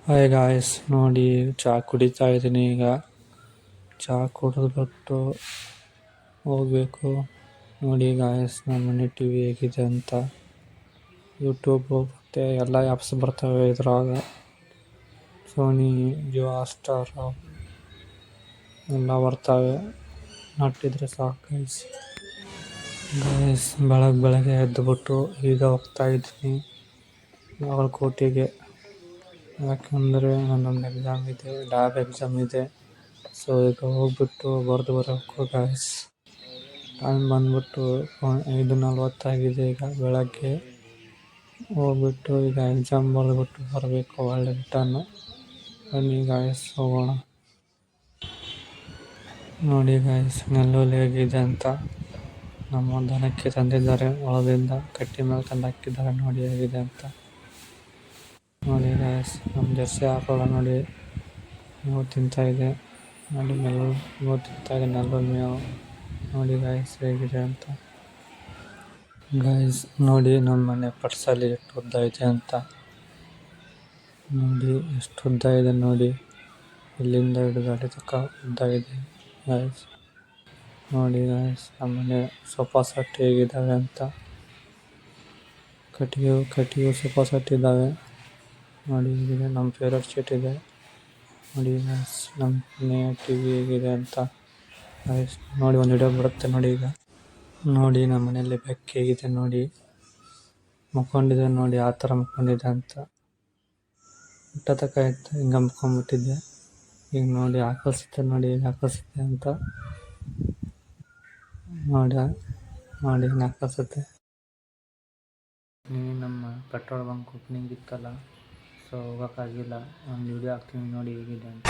Hi guys, ನೋಡಿ ಚಹಾ ಕುಡಿತಾ ಇದ್ದೀನಿ. ಈಗ ಚಹಾ ಕುಡಿದ್ಬಿಟ್ಟು ಹೋಗ್ಬೇಕು. ನೋಡಿ ಗಾಯ್ಸ್, ನಮ್ಮ ಮನೆ ಟಿವಿ ಹೇಗಿದೆ ಅಂತ. ಯೂಟ್ಯೂಬು ಮತ್ತು ಎಲ್ಲ ಆ್ಯಪ್ಸ್ ಬರ್ತವೆ ಇದ್ರಾಗ. ಸೋನಿ, ಜಿಯೋ ಹಾಟ್ಸ್ಟಾರ್ ಎಲ್ಲ ಬರ್ತವೆ. ನಟ್ಟಿದ್ರೆ ಸಾಕು ಗೈಸ್. ಬೆಳಗ್ಗೆ ಎದ್ದುಬಿಟ್ಟು ಈಗ ಹೋಗ್ತಾ ಇದ್ದೀನಿ ಬಾಗಲಕೋಟೆಗೆ. ಯಾಕಂದರೆ ನನ್ನೊಂದು ಎಕ್ಸಾಮ್ ಇದೆ, ಲ್ಯಾಬ್ ಎಕ್ಸಾಮ್ ಇದೆ. ಸೊ ಈಗ ಹೋಗ್ಬಿಟ್ಟು ಬರೆದು ಬರಬೇಕು ಗಾಯ್ಸ್. ಟೈಮ್ ಬಂದ್ಬಿಟ್ಟು 5:40 ಈಗ ಬೆಳಗ್ಗೆ. ಹೋಗ್ಬಿಟ್ಟು ಈಗ ಎಕ್ಸಾಮ್ ಬರೆದ್ಬಿಟ್ಟು ಬರಬೇಕು. ಒಳ್ಳೆ ರಿಟರ್ನು. ಬನ್ನಿ ಗಾಯ್ಸ್, ಹೋಗೋಣ. ನೋಡಿ ಗಾಯ್ಸ್, ನೆಲ್ಲೂಲಿ ಹೇಗಿದೆ ಅಂತ. ನಮ್ಮ ದನಕ್ಕೆ ತಂದಿದ್ದಾರೆ ಹೊಲದಿಂದ, ಕಟ್ಟಿ ಮೇಲೆ ತಂದು ಹಾಕಿದ್ದಾರೆ. ನೋಡಿ ಹೇಗಿದೆ ಅಂತ. ನೋಡಿ ಗಾಯ್ಸ್, ನಮ್ಮ ಜರ್ಸಿ ಆಕಳ ನೋಡಿ ಮೇವು ತಿಂತಾ ಇದೆ. ನೋಡಿ ಮೇವು ತಿಂತಾ ಇದೆ, ನೆಲ್ಲೂಲಿ ಮೇವು. ನೋಡಿ ಗಾಯ್ಸ್ ಹೇಗಿದೆ ಅಂತ. ಗಾಯ್ಸ್ ನೋಡಿ, ನಮ್ಮ ಮನೆ ಪರ್ಸಲ್ಲಿ ಎಷ್ಟು ಉದ್ದ ಇದೆ ಅಂತ. ನೋಡಿ ಎಷ್ಟು ಉದ್ದ ಇದೆ ನೋಡಿ. ಇಲ್ಲಿಂದ ಹಿಡಿದು ಅಲ್ಲಿ ತನಕ ಉದ್ದ ಇದೆ ಗಾಯ್ಸ್. ನೋಡಿ ಗಾಯ್ಸ್, ನಮ್ಮ ಮನೆ ಸೋಫಾ ಸೆಟ್ ಹೇಗಿದ್ದಾವೆ ಅಂತ. ಕಟ್ಟಿಗೆ ಸೋಫಾ ಸೆಟ್ ಇದ್ದಾವೆ. ನೋಡಿ ಹೇಗಿದೆ, ನಮ್ಮ ಫೇವ್ರೇಟ್ ಸೀಟ್ ಇದೆ. ನೋಡಿ ಗಾಯ್ಸ್, ನಮ್ಮ ಮನೆ ಟಿವಿ ಹೇಗಿದೆ ಅಂತ ಗಾಯ್ಸ್. ನೋಡಿ ಒಂದು ವಿಡಿಯೋ ಬರುತ್ತೆ ನೋಡಿ. ಈಗ ನೋಡಿ ನಮ್ಮ ಮನೆಯಲ್ಲಿ ಬೆಕ್ಕು ಹೇಗಿದೆ ನೋಡಿ. ಮುಕ್ಕೊಂಡಿದೆ ನೋಡಿ, ಆ ಥರ ಮುಕ್ಕೊಂಡಿದೆ ಅಂತ. ಇತ್ತು ಹಿಂಗೆ ಮುಕ್ಕೊಂಡ್ಬಿಟ್ಟಿದ್ದೆ. ಈಗ ನೋಡಿ ಹಾಕಿಸುತ್ತೆ ನೋಡಿ, ಹೇಗೆ ಹಾಕಿಸುತ್ತೆ ಅಂತ. ನೋಡಿ ಹಾಕಿಸುತ್ತೆ. ನಮ್ಮ ಪೆಟ್ರೋಲ್ ಬಂಕ್ ಓಪನಿಂಗ್ ಇತ್ತಲ್ಲ, ಸೊ ಹೋಗೋಕ್ಕಾಗಿಲ್ಲ. ಒಂದು ವಿಡಿಯೋ ಹಾಕ್ತೀನಿ ನೋಡಿ ಹೇಗಿದೆ ಅಂತ.